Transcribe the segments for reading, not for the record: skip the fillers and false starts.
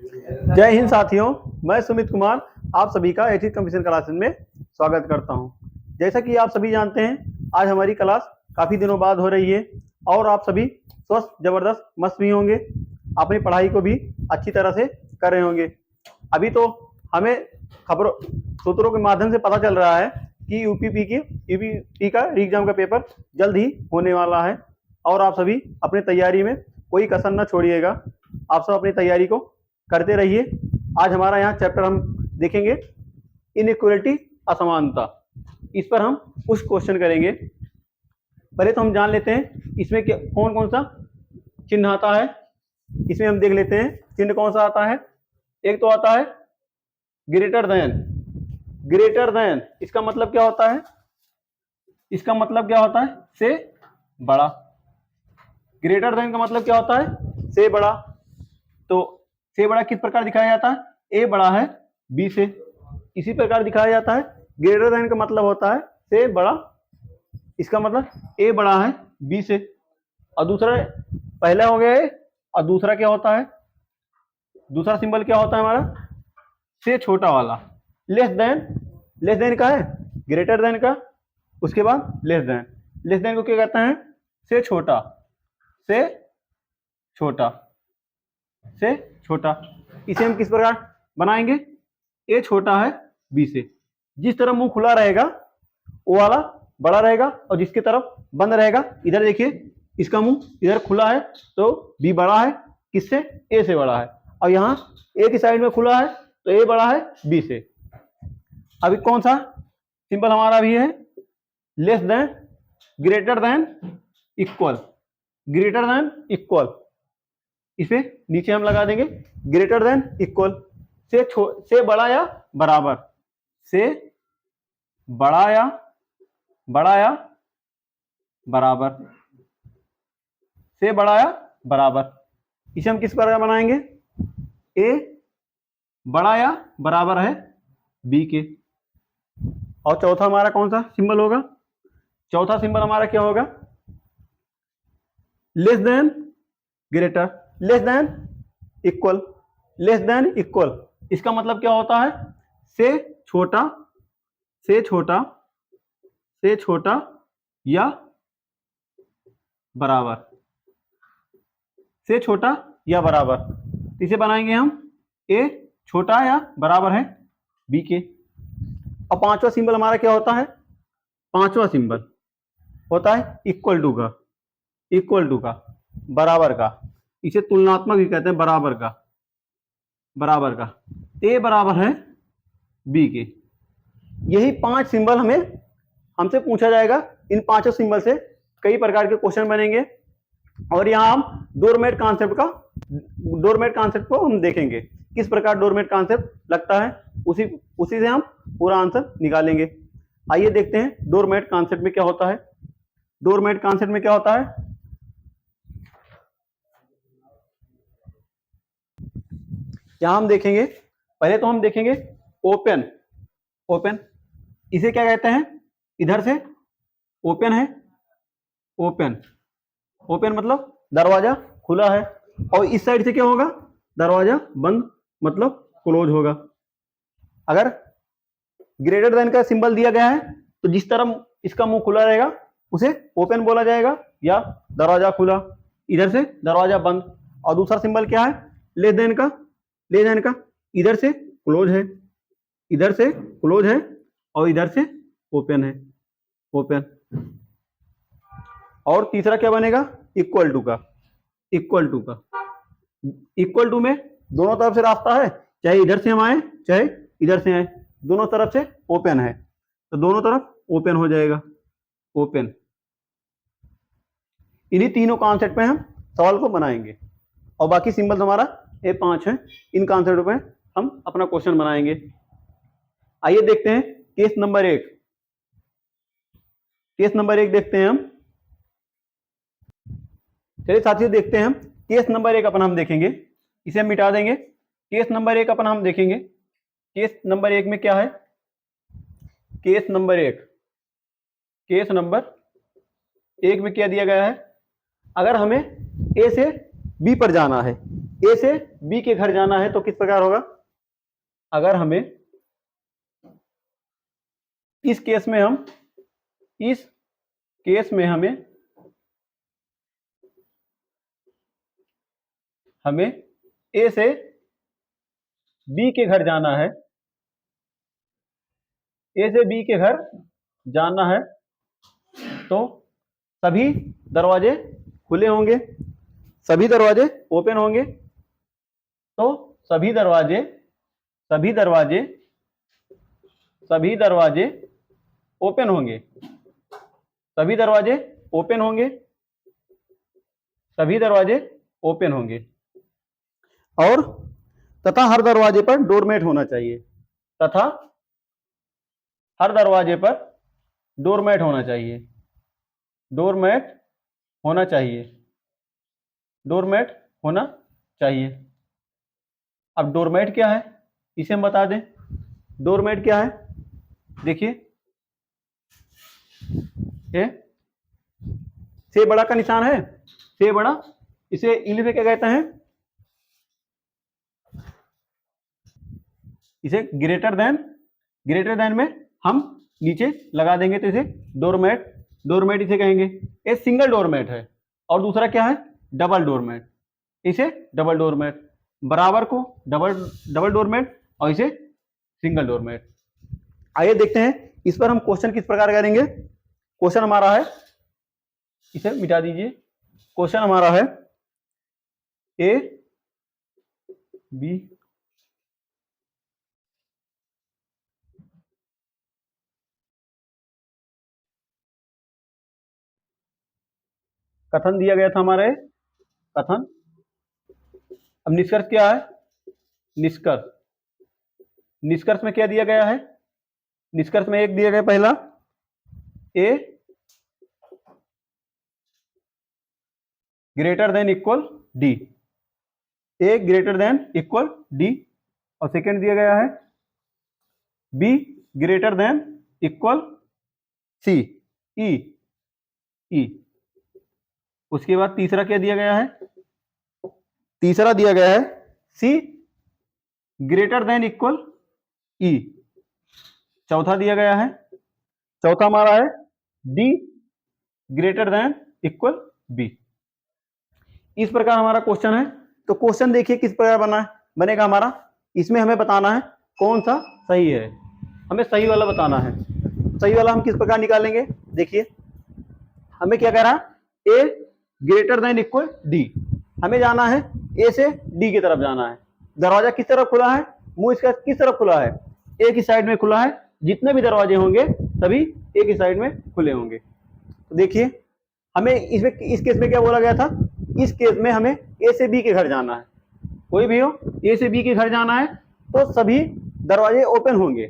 जय हिंद साथियों, मैं सुमित कुमार आप सभी का एथिक्स कंपटीशन क्लासेस में स्वागत करता हूं। जैसा कि आप सभी जानते हैं, आज हमारी क्लास काफ़ी दिनों बाद हो रही है और आप सभी स्वस्थ, ज़बरदस्त, मस्त भी होंगे। अपनी पढ़ाई को भी अच्छी तरह से कर रहे होंगे। अभी तो हमें खबरों सूत्रों के माध्यम से पता चल रहा है कि यूपी का एग्जाम का पेपर जल्द ही होने वाला है और आप सभी अपनी तैयारी में कोई कसर न छोड़िएगा। आप सब अपनी तैयारी को करते रहिए। आज हमारा यहाँ चैप्टर हम देखेंगे इनइक्वालिटी, असमानता। इस पर हम कुछ क्वेश्चन करेंगे। पहले तो हम जान लेते हैं इसमें कौन कौन सा चिन्ह आता है। इसमें हम देख लेते हैं चिन्ह कौन सा आता है। एक तो आता है ग्रेटर देन। ग्रेटर देन इसका मतलब क्या होता है? इसका मतलब क्या होता है? से बड़ा। ग्रेटर देन का मतलब क्या होता है? से बड़ा। तो से बड़ा किस प्रकार दिखाया जाता है? ए बड़ा है बी से, इसी प्रकार दिखाया जाता है। ग्रेटर देन का मतलब होता है से बड़ा, इसका मतलब ए बड़ा है बी से। और दूसरा, पहला हो गया ए और दूसरा क्या होता है? दूसरा सिंबल क्या होता है हमारा? से छोटा वाला। लेस देन, लेस देन का है ग्रेटर देन का, उसके बाद लेस देन। लेस देन को क्या कहते हैं? से छोटा, से छोटा, से छोटा। इसे हम किस प्रकार बनाएंगे? ए छोटा है बी से। जिस तरफ मुंह खुला रहेगा वो वाला बड़ा रहेगा और जिसकी तरफ बंद रहेगा, इधर देखिए इसका मुंह इधर खुला है तो बी बड़ा है किससे? ए से बड़ा है। और यहाँ ए की साइड में खुला है तो ए बड़ा है बी से। अभी कौन सा सिंबल हमारा भी है? Less than, greater than, equal. Greater than, equal, इसे नीचे हम लगा देंगे ग्रेटर देन, इक्वल। से बड़ा या बराबर, से बड़ा या बराबर, से बड़ा या बराबर। इसे हम किस प्रकार बनाएंगे? ए बड़ा या बराबर है बी के। और चौथा हमारा कौन सा सिंबल होगा? चौथा सिंबल हमारा क्या होगा? Less than, greater, less than, equal. Less than, equal इसका मतलब क्या होता है? से छोटा, से छोटा, से छोटा या बराबर, से छोटा या बराबर। इसे बनाएंगे हम ए छोटा या बराबर है बी के। और पांचवा सिंबल हमारा क्या होता है? पांचवा सिंबल होता है इक्वल टू का। इक्वल टू का, बराबर का। इसे तुलनात्मक भी कहते हैं, बराबर का, बराबर का। ए बराबर है बी के। यही 5 सिंबल हमसे पूछा जाएगा। इन 5 सिंबल से कई प्रकार के क्वेश्चन बनेंगे और यहाँ हम डोरमेट कॉन्सेप्ट को हम देखेंगे। किस प्रकार डोरमेट कॉन्सेप्ट लगता है, उसी से हम पूरा आंसर निकालेंगे। आइए देखते हैं डोरमेट कॉन्सेप्ट में क्या होता है। डोरमेट कॉन्सेप्ट में क्या होता है? यहां हम देखेंगे, पहले तो हम देखेंगे ओपन। ओपन इसे क्या कहते हैं? इधर से ओपन है, ओपन। ओपन मतलब दरवाजा खुला है और इस साइड से क्या होगा? दरवाजा बंद, मतलब क्लोज होगा। अगर ग्रेटर देन का सिंबल दिया गया है तो जिस तरफ इसका मुंह खुला रहेगा उसे ओपन बोला जाएगा या दरवाजा खुला, इधर से दरवाजा बंद। और दूसरा सिंबल क्या है? लेस देन का। लेस देन का इधर से क्लोज है, इधर से क्लोज है और इधर से ओपन है, ओपन। और तीसरा क्या बनेगा? इक्वल टू का। इक्वल टू का, इक्वल टू में दोनों तरफ से रास्ता है, चाहे इधर से हम आए चाहे इधर से आए, दोनों तरफ से ओपन है तो दोनों तरफ ओपन हो जाएगा, ओपन। इन्हीं तीनों कॉन्सेप्ट पे हम सवाल को बनाएंगे और बाकी सिंबल हमारा ये 5 है। इन कॉन्सेप्ट पे हम अपना क्वेश्चन बनाएंगे। आइए देखते हैं केस नंबर 1। केस नंबर 1 देखते हैं हम। चलिए साथियों देखते हैं हम केस नंबर 1 अपन हम देखेंगे। इसे हम मिटा देंगे। केस नंबर 1 अपन हम देखेंगे। केस नंबर 1 में क्या है? केस नंबर 1, केस नंबर 1 में क्या दिया गया है? अगर हमें ए से बी पर जाना है, ए से बी के घर जाना है तो किस प्रकार होगा? अगर हमें इस केस में हमें ए से बी के घर जाना है, ए से बी के घर जाना है तो सभी दरवाजे खुले होंगे, सभी दरवाजे ओपन होंगे। तो सभी दरवाजे ओपन होंगे, सभी दरवाजे ओपन होंगे, सभी दरवाजे ओपन होंगे। और तथा हर दरवाजे पर डोरमेट होना चाहिए, तथा हर दरवाजे पर डोरमेट होना चाहिए, डोरमेट होना चाहिए, डोरमेट होना चाहिए। अब डोरमेट क्या है इसे हम बता दें। डोरमेट क्या है? देखिए, ये से बड़ा का निशान है, से बड़ा, इसे इंग्लिश में क्या कहते हैं? इसे ग्रेटर देन में हम नीचे लगा देंगे तो इसे डोरमेट इसे कहेंगे। ये सिंगल डोरमेट है। और दूसरा क्या है? डबल डोरमेट, इसे डबल डोरमेट, बराबर को डबल डोरमेट और इसे सिंगल डोरमेट। आइए देखते हैं इस पर हम क्वेश्चन किस प्रकार करेंगे। क्वेश्चन हमारा है, इसे मिटा दीजिए। क्वेश्चन हमारा है ए बी कथन दिया गया था हमारे कथन। अब निष्कर्ष क्या है? निष्कर्ष में क्या दिया गया है? निष्कर्ष में एक दिया गया पहला, A greater than equal D, A greater than equal D. और सेकेंड दिया गया है B greater than equal C, E. उसके बाद तीसरा क्या दिया गया है? तीसरा दिया गया है C greater than equal E. चौथा दिया गया है, चौथा हमारा है D greater than equal B. इस प्रकार हमारा क्वेश्चन है। तो क्वेश्चन देखिए किस प्रकार बनेगा हमारा। इसमें हमें बताना है कौन सा सही है, हमें सही वाला बताना है। सही वाला हम किस प्रकार निकालेंगे? देखिए, हमें क्या कह रहा है? A greater than equal D. हमें जाना है ए से डी की तरफ जाना है। दरवाजा किस तरफ खुला है? मुंह इसका किस तरफ खुला है? ए की साइड में खुला है। जितने भी दरवाजे होंगे सभी ए की साइड में खुले होंगे। तो देखिए, हमें इसमें इस केस में क्या बोला गया था? इस केस में हमें ए से बी के घर जाना है। कोई भी हो, ए से बी के घर जाना है तो सभी दरवाजे ओपन होंगे,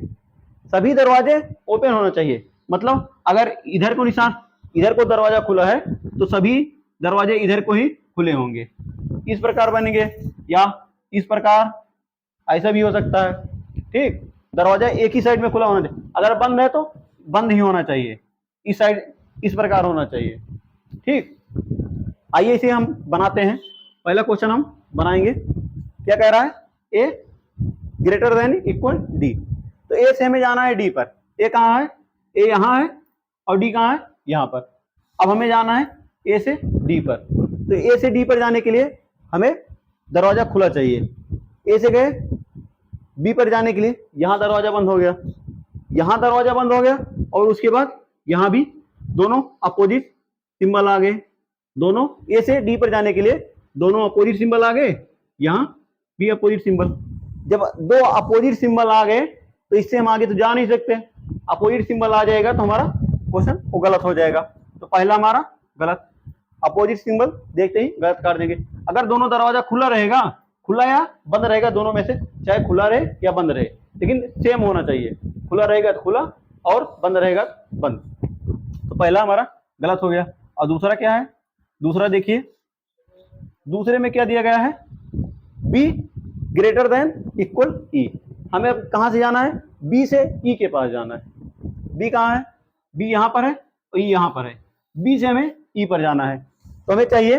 सभी दरवाजे ओपन होना चाहिए। मतलब अगर इधर को निशान, इधर को दरवाजा खुला है तो सभी दरवाजे इधर को ही खुले होंगे। इस प्रकार बनेंगे, या इस प्रकार, ऐसा भी हो सकता है। ठीक, दरवाजा एक ही साइड में खुला होना चाहिए। अगर बंद है तो बंद ही होना चाहिए, इस साइड इस प्रकार होना चाहिए। ठीक, आइए इसे हम बनाते हैं। पहला क्वेश्चन हम बनाएंगे। क्या कह रहा है? A greater than equal D. तो ए से हमें जाना है डी पर। ए कहाँ है? ए यहाँ है और डी कहाँ है? यहाँ पर। अब हमें जाना है ए से डी पर। तो ए से डी पर जाने के लिए हमें दरवाजा खुला चाहिए। ए से गए बी पर जाने के लिए यहाँ दरवाजा बंद हो गया, यहाँ दरवाजा बंद हो गया, और उसके बाद यहाँ भी दोनों अपोजिट सिंबल आ गए। दोनों ए से डी पर जाने के लिए दोनों अपोजिट सिंबल आ गए, यहाँ भी अपोजिट सिंबल। जब दो अपोजिट सिंबल आ गए तो इससे हम आगे तो जा नहीं सकते। अपोजिट सिंबल आ जाएगा तो हमारा क्वेश्चन वो गलत हो जाएगा। तो पहला हमारा गलत, अपोजिट सिंबल देखते ही गलत कर देंगे। अगर दोनों दरवाजा खुला रहेगा, खुला या बंद रहेगा, दोनों में से चाहे खुला रहे या बंद रहे, लेकिन सेम होना चाहिए। खुला रहेगा तो खुला और बंद रहेगा तो बंद। तो पहला हमारा गलत हो गया। और दूसरा क्या है? दूसरा देखिए, दूसरे में क्या दिया गया है? बी ग्रेटर देन इक्वल ई। हमें अब कहां से जाना है? बी से ई के पास जाना है। बी कहाँ है? बी यहाँ पर है और ई यहाँ पर है। बी से हमें ई पर जाना है। तो हमें चाहिए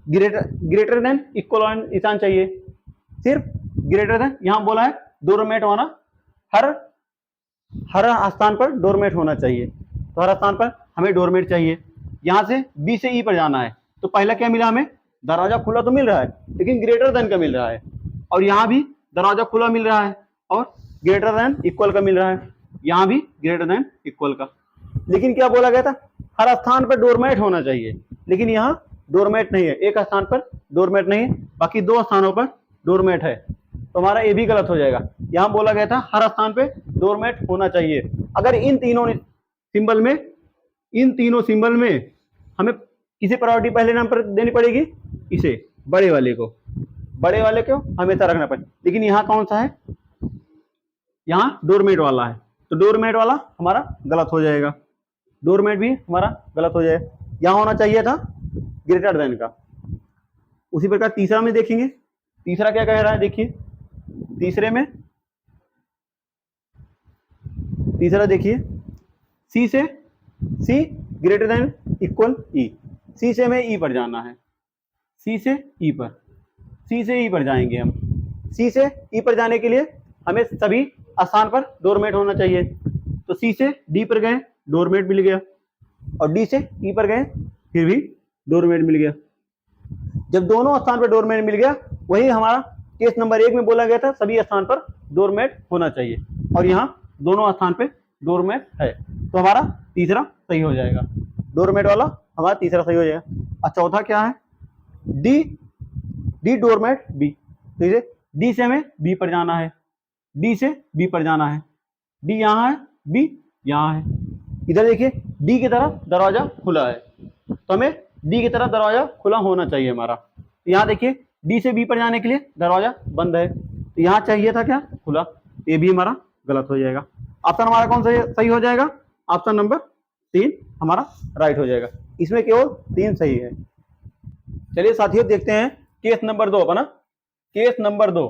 ग्रेटर देन इक्वल निशान चाहिए, सिर्फ ग्रेटर देन, यहां बोला है डोरमेट होना, हर स्थान पर डोरमेट होना चाहिए, तो हर स्थान पर हमें डोरमेट चाहिए। यहां से बी से ई पर जाना है, तो पहला क्या मिला हमें, दरवाजा खुला तो मिल रहा है लेकिन ग्रेटर देन का मिल रहा है, और यहाँ भी दरवाजा खुला मिल रहा है और ग्रेटर देन इक्वल का मिल रहा है, यहाँ भी ग्रेटर देन इक्वल का। लेकिन क्या बोला गया था, हर स्थान पर डोरमेट होना चाहिए, लेकिन यहाँ डोरमेट नहीं है, एक स्थान पर डोरमेट नहीं है, बाकी 2 स्थानों पर डोरमेट है, तो हमारा ये भी गलत हो जाएगा। यहाँ बोला गया था हर स्थान पे डोरमेट होना चाहिए। अगर इन तीनों सिंबल में हमें किसी प्रायोरिटी पहले नाम पर देनी पड़ेगी, इसे बड़े वाले को हमेशा रखना पड़ेगा, लेकिन यहाँ कौन सा है, यहाँ डोरमेट वाला है, तो डोरमेट वाला हमारा गलत हो जाएगा, डोरमेट भी हमारा गलत हो जाएगा, यहाँ होना चाहिए था ग्रेटर देन का। उसी प्रकार तीसरा में देखेंगे, तीसरा क्या कह रहा है, देखिए तीसरा देखिए, सी ग्रेटर देन इक्वल ई, सी से हमें ई पर जाना है, सी से ई पर जाएंगे हम। सी से ई पर जाने के लिए हमें सभी स्थान पर डोरमेट होना चाहिए, तो सी से डी पर गए डोरमेट मिल गया, और डी से ई पर गए फिर भी डोरमेट मिल गया। जब दोनों स्थान पर डोरमेट मिल गया, वही हमारा केस नंबर 1 में बोला गया था सभी स्थान पर डोरमेट होना चाहिए, और यहाँ दोनों स्थान पे डोरमेट है, तो हमारा तीसरा सही हो जाएगा, डोरमेट वाला हमारा तीसरा सही हो जाएगा। और चौथा क्या है, डी डोरमेट बी, तो इसे डी से हमें बी पर जाना है, डी से बी पर जाना है, डी यहाँ है, बी यहाँ है, इधर देखिए डी की तरफ दरवाजा खुला है, तो हमें डी की तरफ दरवाजा खुला होना चाहिए हमारा, तो यहाँ देखिए डी से बी पर जाने के लिए दरवाजा बंद है, तो यहाँ चाहिए था क्या, खुला, ये भी हमारा गलत हो जाएगा। ऑप्शन हमारा कौन सा सही हो जाएगा, ऑप्शन नंबर 3 हमारा राइट हो जाएगा, इसमें केवल 3 सही है। चलिए साथियों देखते हैं केस नंबर 2 अपना, केस नंबर 2,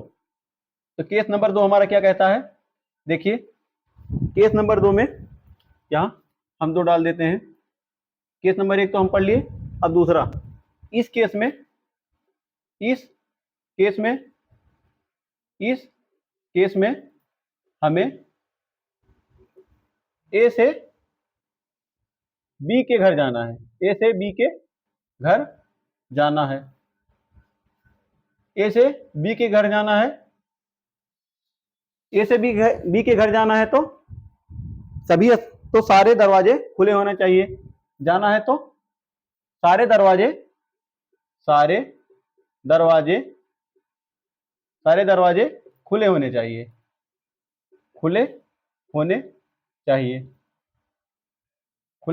तो केस नंबर 2 हमारा क्या कहता है, देखिए केस नंबर 2 में यहाँ हम 2 डाल देते हैं, केस नंबर 1 तो हम पढ़ लिए, अब दूसरा, इस केस में हमें ए से बी के घर जाना है, ए से बी के घर जाना है, ए से बी के घर जाना है, ए से बी के घर जाना है, तो सारे दरवाजे खुले होने चाहिए, जाना है तो सारे दरवाजे खुले होने चाहिए, खुले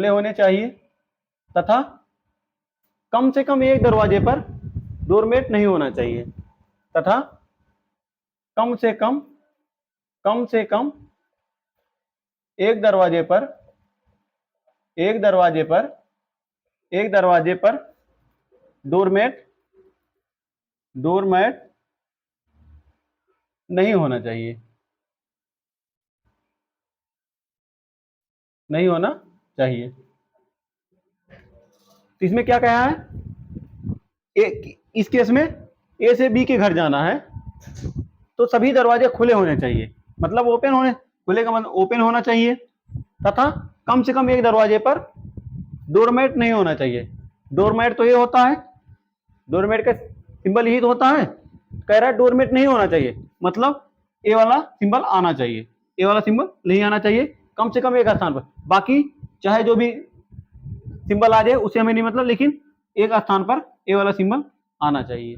होने चाहिए तथा कम से कम एक दरवाजे पर डोरमेट नहीं होना चाहिए, तथा कम से कम एक दरवाजे पर डोरमेट नहीं होना चाहिए, तो इसमें क्या कहा है, इस केस में ए से बी के घर जाना है, तो सभी दरवाजे खुले होने चाहिए, मतलब खुले का मतलब ओपन होना चाहिए, तथा कम से कम एक दरवाजे पर डोरमेट नहीं होना चाहिए। डोरमेट तो ये होता है, डोरमेट का सिंबल यही तो होता है, कह रहा है डोरमेट नहीं होना चाहिए, मतलब ए वाला सिंबल आना चाहिए, ए वाला सिंबल नहीं आना चाहिए, कम से कम एक स्थान पर, बाकी चाहे जो भी सिंबल आ जाए उसे हमें नहीं मतलब, लेकिन एक स्थान पर ए वाला सिंबल आना चाहिए।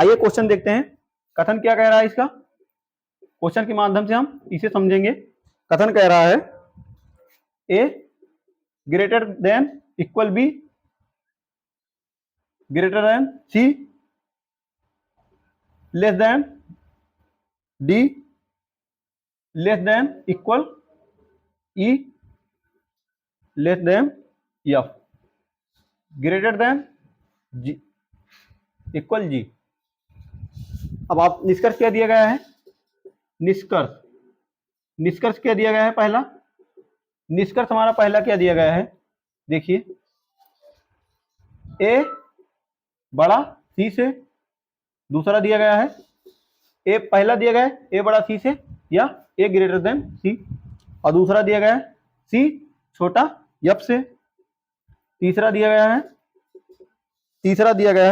आइए क्वेश्चन देखते हैं, कथन क्या कह रहा है इसका, क्वेश्चन के माध्यम से हम इसे समझेंगे। कथन कह रहा है A greater than equal B greater than C less than D less than equal E less than F greater than G equal G. अब आप निष्कर्ष क्या दिया गया है, निष्कर्ष क्या दिया गया है, पहला निष्कर्ष हमारा पहला क्या दिया गया है, देखिए ए बड़ा सी से, दूसरा दिया गया है ए, पहला दिया गया है ए बड़ा सी से या ए ग्रेटर देन सी, और दूसरा दिया गया है सी छोटा एफ से, तीसरा दिया गया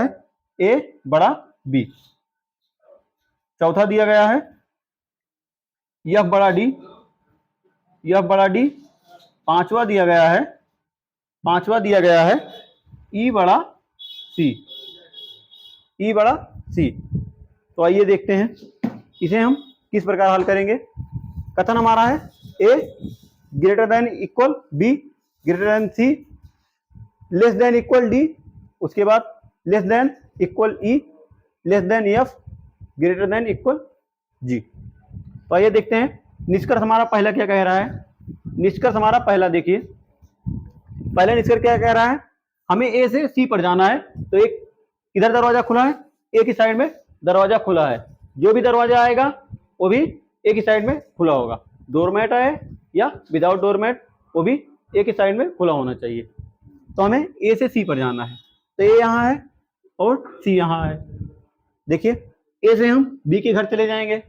है ए बड़ा बी, चौथा दिया गया है एफ बड़ा डी, पांचवा दिया गया है ई बड़ा सी। तो आइए देखते हैं इसे हम किस प्रकार हल करेंगे। कथन हमारा है A greater than equal B greater than C less than equal D, उसके बाद less than equal E less than F greater than equal G. तो आइए देखते हैं निष्कर्ष हमारा पहला क्या कह रहा है। निष्कर्ष हमारा पहला देखिए, पहला निष्कर्ष क्या कह रहा है, हमें ए से सी पर जाना है। तो एक इधर दरवाजा खुला है, एक ही साइड में दरवाजा खुला है, जो भी दरवाजा आएगा वो भी एक ही साइड में खुला होगा, डोरमेट है या विदाउट डोरमेट वो भी एक ही साइड में खुला होना चाहिए। तो हमें ए से सी पर जाना है। तो ए यहाँ है और सी यहाँ है। देखिए ए से हम बी के घर चले जाएंगे,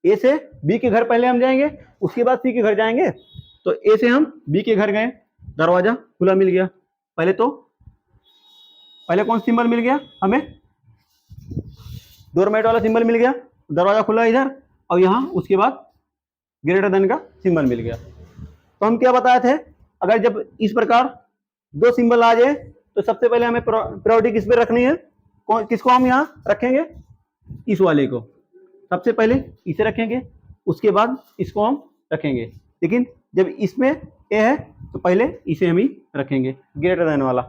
ए से बी के घर पहले हम जाएंगे, उसके बाद सी के घर जाएंगे। तो ए से हम बी के घर गए, दरवाजा खुला मिल गया। पहले कौन सिंबल मिल गया हमें, डोरमेट वाला सिंबल मिल गया, दरवाजा खुला इधर, और यहाँ उसके बाद ग्रेटर देन का सिंबल मिल गया। तो हम क्या बताए थे, अगर जब इस प्रकार दो सिंबल आ जाए तो सबसे पहले हमें प्रायोरिटी किस पे रखनी है, किसको हम यहाँ रखेंगे, इस वाले को सबसे पहले इसे रखेंगे, उसके बाद इसको हम रखेंगे। लेकिन जब इसमें ए है तो पहले इसे हम ही रखेंगे, ग्रेटर देन वाला।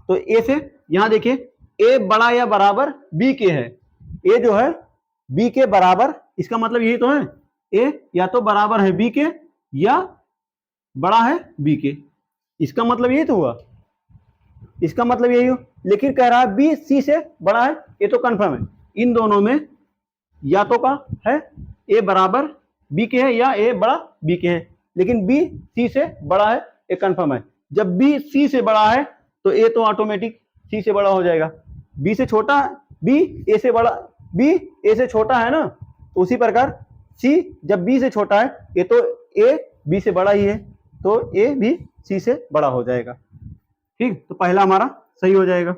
तो ए से यहाँ देखिए ए बड़ा या बराबर बी के है, ए जो है बी के बराबर, इसका मतलब यही तो है ए या तो बराबर है बी के या बड़ा है बी के, इसका मतलब यही तो हुआ, इसका मतलब यही हो। लेकिन कह रहा है बी सी से बड़ा है, ये तो कंफर्म है, इन दोनों में या तो का है ए बराबर बी के है या ए बड़ा बी के है, लेकिन बी सी से बड़ा है, ये कंफर्म है। जब बी सी से बड़ा है तो ए तो ऑटोमेटिक सी से बड़ा हो जाएगा, बी से छोटा, बी ए से बड़ा, बी ए से छोटा है ना, तो उसी प्रकार सी जब बी से छोटा है, ये तो ए बी से बड़ा ही है, तो ए भी सी से बड़ा हो जाएगा। ठीक, तो पहला हमारा सही हो जाएगा।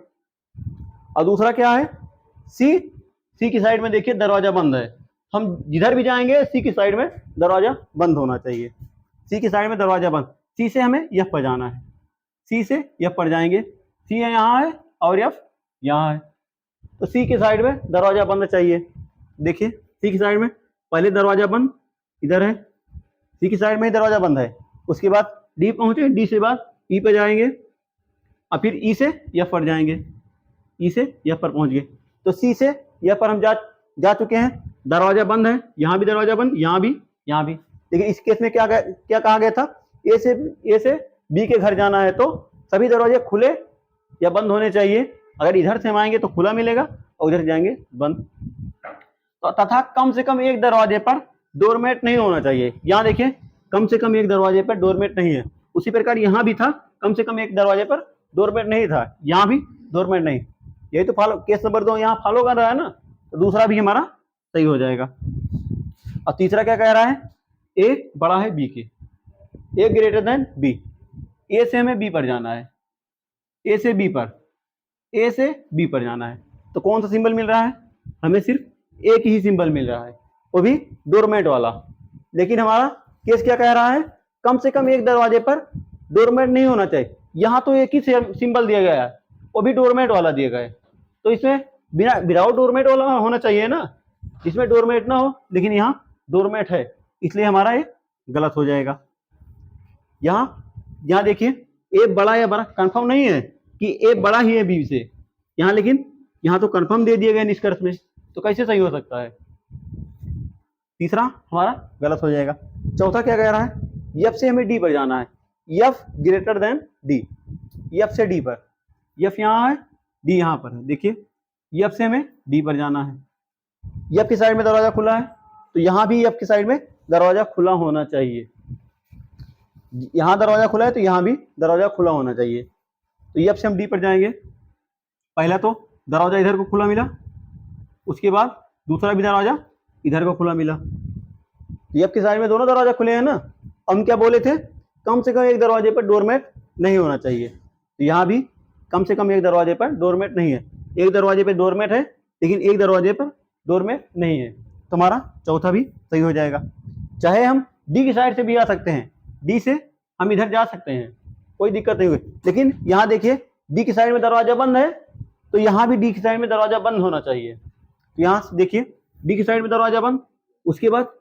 और दूसरा क्या है, सी की साइड में देखिए दरवाजा बंद है, हम जिधर भी जाएंगे सी की साइड में दरवाजा बंद होना चाहिए, सी की साइड में दरवाजा बंद। सी से हमें एफ पर जाना है, सी से एफ पर जाएंगे, सी यहाँ है और एफ यहाँ है, तो सी की साइड में दरवाजा बंद चाहिए। देखिए सी की साइड में पहले दरवाजा बंद इधर है, सी की साइड में ही दरवाजा बंद है, उसके बाद डी पहुंचे, डी से बाद ई पे जाएंगे और फिर ई से एफ पर जाएंगे, ई से एफ पर पहुंच गए। तो सी से एफ पर हम जा चुके हैं, दरवाजा बंद है, यहाँ भी दरवाजा बंद, यहाँ भी, यहाँ भी। लेकिन इस केस में क्या कहा गया था, ए से बी के घर जाना है तो सभी दरवाजे खुले या बंद होने चाहिए। अगर इधर से हम आएंगे तो खुला मिलेगा और उधर जाएंगे बंद। तो तथा कम से कम एक दरवाजे पर डोरमेट नहीं होना चाहिए। यहाँ देखिए कम से कम एक दरवाजे पर डोरमेट नहीं है, उसी प्रकार यहाँ भी था, कम से कम एक दरवाजे पर डोरमेट नहीं था, यहाँ भी डोरमेट नहीं। यही तो फॉलो, केस नंबर 2 यहाँ फॉलो कर रहा है ना, तो दूसरा भी हमारा सही हो जाएगा। और तीसरा क्या कह रहा है, ए बड़ा है बी के, ए ग्रेटर देन बी, ए से हमें बी पर जाना है, ए से बी पर जाना है। तो कौन सा सिंबल मिल रहा है, हमें सिर्फ एक ही सिंबल मिल रहा है, वो भी डोरमेट वाला। लेकिन हमारा केस क्या कह रहा है, कम से कम एक दरवाजे पर डोरमेट नहीं होना चाहिए। यहाँ तो एक ही सिंबल दिया गया है, वो भी डोरमेट वाला दिया गया है, तो इसमें बिना विदाउट डोरमेट वाला होना चाहिए ना, इसमें डोरमेट ना हो, लेकिन यहाँ डोरमेट है, इसलिए हमारा ये गलत हो जाएगा। यहाँ देखिए ए बड़ा या बड़ा कंफर्म नहीं है कि ए बड़ा ही है बी से यहाँ, लेकिन यहाँ तो कंफर्म दे दिया गया निष्कर्ष में, तो कैसे सही हो सकता है। तीसरा हमारा गलत हो जाएगा। चौथा क्या कह रहा है, एफ से हमें डी पर जाना है, F greater then D, F से डी पर, एफ यहाँ है डी यहाँ पर है। देखिए एफ से हमें डी पर जाना है, एफ की साइड में दरवाजा खुला है, तो यहाँ भी एफ की साइड में दरवाजा खुला होना चाहिए, यहाँ दरवाजा खुला है तो यहाँ भी दरवाजा खुला होना चाहिए। तो एफ से हम डी पर जाएंगे, पहला तो दरवाजा इधर को खुला मिला, उसके बाद दूसरा भी दरवाजा इधर को खुला मिला। ये आपकी साइड में दोनों दरवाजा खुले हैं ना। हम क्या बोले थे, कम से कम एक दरवाजे पर डोरमेट नहीं होना चाहिए। तो यहाँ भी कम से कम एक दरवाजे पर डोरमेट नहीं है। एक दरवाजे पर डोरमेट है लेकिन एक दरवाजे पर डोरमेट नहीं है, तो हमारा चौथा भी सही हो जाएगा। चाहे हम डी की साइड से भी आ सकते हैं, डी से हम इधर जा सकते हैं, कोई दिक्कत नहीं हुई। लेकिन यहाँ देखिए डी की साइड में दरवाजा बंद है, तो यहाँ भी डी की साइड में दरवाजा बंद होना चाहिए। तो यहाँ से देखिए डी की साइड में दरवाजा बंद, उसके बाद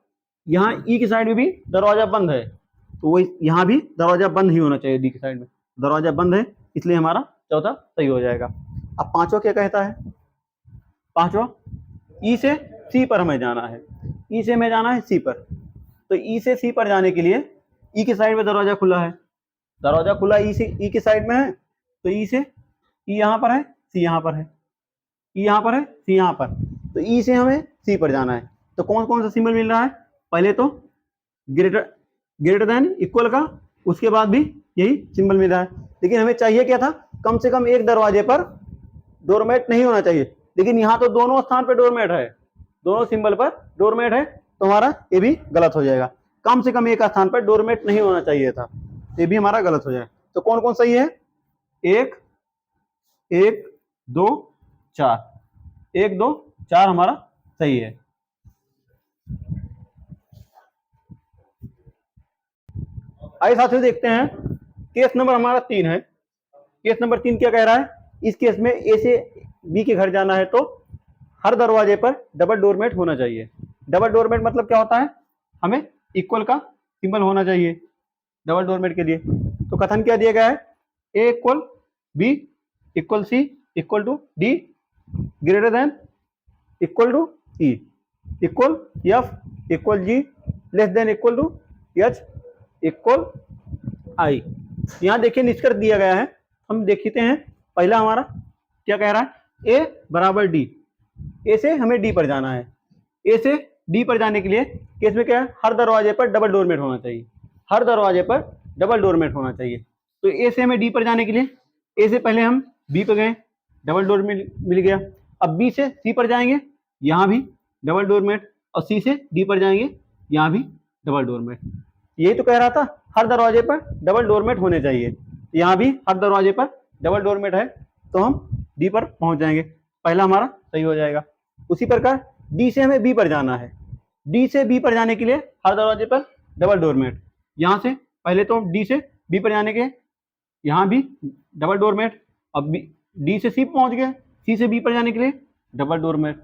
यहाँ ई की साइड में भी दरवाजा बंद है, तो वही यहाँ भी दरवाजा बंद ही होना चाहिए। डी की साइड में दरवाजा बंद है, इसलिए हमारा चौथा सही हो जाएगा। अब पांचवा क्या कहता है, पांचवा ई से सी पर हमें जाना है। ई से हमें जाना है सी पर, तो ई से सी पर जाने के लिए ई की साइड में दरवाजा खुला है, दरवाजा खुला ई से ई की साइड में है, तो ई से ई यहाँ पर है, सी यहाँ पर है, ई यहाँ पर है, सी यहाँ पर, तो ई से हमें सी पर जाना है। तो कौन कौन सा सिंबल मिल रहा है, पहले तो ग्रेटर देन इक्वल का, उसके बाद भी यही सिंबल मिल रहा है। लेकिन हमें चाहिए क्या था, कम से कम एक दरवाजे पर डोरमेट नहीं होना चाहिए, लेकिन यहाँ तो दोनों स्थान पर डोरमेट है, दोनों सिंबल पर डोरमेट है, तो हमारा ये भी गलत हो जाएगा। कम से कम एक स्थान पर डोरमेट नहीं होना चाहिए था, ये भी हमारा गलत हो जाएगा। तो कौन कौन सही है, 1 1 2 4, 1 2 4 हमारा सही है। आइए साथियों देखते हैं, केस नंबर हमारा 3 है। केस नंबर 3 क्या कह रहा है, इस केस में ए से बी के घर जाना है, तो हर दरवाजे पर डबल डोरमेट होना चाहिए। डबल डोरमेट मतलब क्या होता है, हमें इक्वल का सिंबल होना चाहिए डबल डोरमेट के लिए। तो कथन क्या दिया गया है, A equal B equal C equal to D greater than equal to E equal F equal G less than equal to H equal I. यहाँ देखिए निष्कर्ष दिया गया है, हम देखते हैं। पहला हमारा क्या कह रहा है, ए बराबर डी, ए से हमें डी पर जाना है। ए से डी पर जाने के लिए केस में क्या है, हर दरवाजे पर डबल डोरमेट होना चाहिए, हर दरवाजे पर डबल डोरमेट होना चाहिए। तो ए से हमें डी पर जाने के लिए, ए से पहले हम बी पर गए, डबल डोरमेट मिल गया। अब बी से सी पर जाएंगे, यहाँ भी डबल डोरमेट, और सी से डी पर जाएंगे, यहाँ भी डबल डोरमेट। यही तो कह रहा था, हर दरवाजे पर डबल डोरमेट होने चाहिए। यहाँ भी हर दरवाजे पर डबल डोरमेट है, तो हम डी पर पहुंच जाएंगे, पहला हमारा सही हो जाएगा। उसी प्रकार डी से हमें बी पर जाना है, डी से बी पर जाने के लिए हर दरवाजे पर डबल डोरमेट। यहाँ से पहले तो डी से बी पर जाने के, यहाँ भी डबल डोरमेट। अब डी से सी पहुंच गए, सी से बी पर जाने के लिए डबल डोरमेट,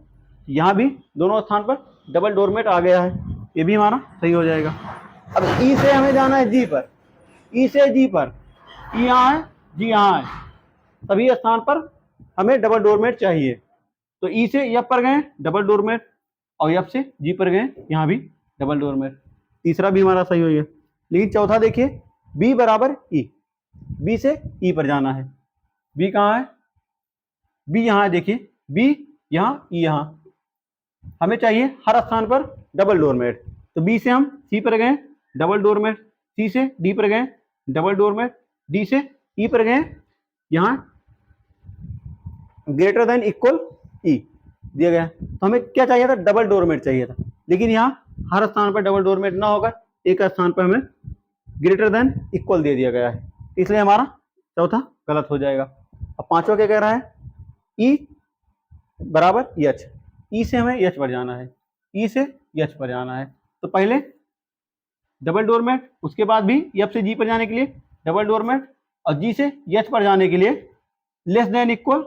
यहाँ भी दोनों स्थान पर डबल डोरमेट आ गया है, ये भी हमारा सही हो जाएगा। अब ई से हमें जाना है जी पर, ई से जी पर, ई यहाँ है, जी यहाँ है, सभी स्थान पर हमें डबल डोरमेट चाहिए। तो ई से एफ पर गए डबल डोरमेट, और एफ से जी पर गए, यहाँ भी डबल डोरमेट, तीसरा भी हमारा सही हो गया। लेकिन चौथा देखिए, बी बराबर ई, बी से ई पर जाना है। बी कहाँ है, बी यहाँ है, देखिए बी यहाँ, ई यहाँ, हमें चाहिए हर स्थान पर डबल डोरमेट। तो बी से हम सी पर गए डबल डोरमेट, सी से डी पर गए डबल डोरमेट, डी से ई पर गए, यहाँ ग्रेटर देन इक्वल ई दिया गया। तो हमें क्या चाहिए था, डबल डोरमेट चाहिए था, लेकिन यहाँ हर स्थान पर डबल डोरमेट ना होकर एक स्थान पर हमें ग्रेटर देन इक्वल दे दिया गया है, इसलिए हमारा चौथा गलत हो जाएगा। अब पांचवा क्या कह रहा है, ई बराबर एच, ई से हमें एच पर जाना है, ई से एच पर जाना है। तो पहले डबल डोरमेट, उसके बाद भी एफ से जी पर जाने के लिए डबल डोरमेट, और जी से एच पर जाने के लिए लेस देन इक्वल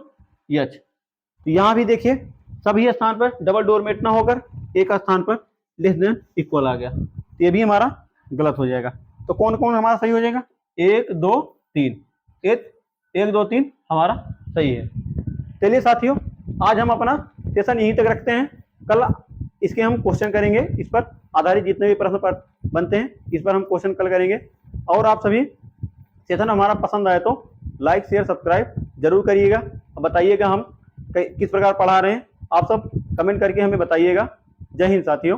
एच। तो यहाँ भी देखिए सभी स्थान पर डबल डोरमेट ना होकर एक स्थान पर लेस देन इक्वल आ गया, तो ये भी हमारा गलत हो जाएगा। तो कौन कौन हमारा सही हो जाएगा, 1 2 3, 1 2 3 हमारा सही है। चलिए साथियों, आज हम अपना सेशन यहीं तक रखते हैं, कल इसके हम क्वेश्चन करेंगे, इस पर आधारित जितने भी प्रश्न बनते हैं इस पर हम क्वेश्चन कल करेंगे। और आप सभी सेशन हमारा पसंद आए तो लाइक शेयर सब्सक्राइब जरूर करिएगा, और बताइएगा हम किस प्रकार पढ़ा रहे हैं, आप सब कमेंट करके हमें बताइएगा। जय हिंद साथियों।